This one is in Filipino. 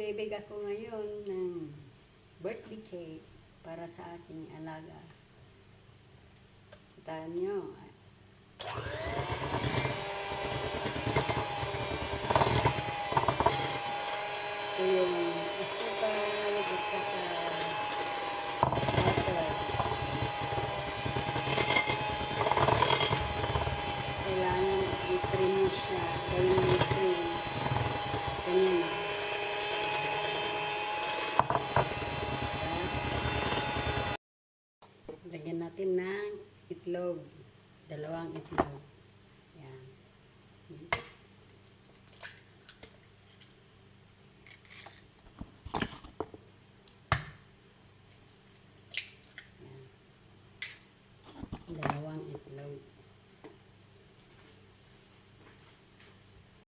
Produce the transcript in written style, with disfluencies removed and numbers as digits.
Magbibig ako ngayon ng birthday cake para sa aking alaga. Tahan nyo. Ito yung asukal at saka butter. Kailangan i-cream mo siya. Gawin mo i-cream. Ganyan. Lagyan natin ng itlog. 2 itlog.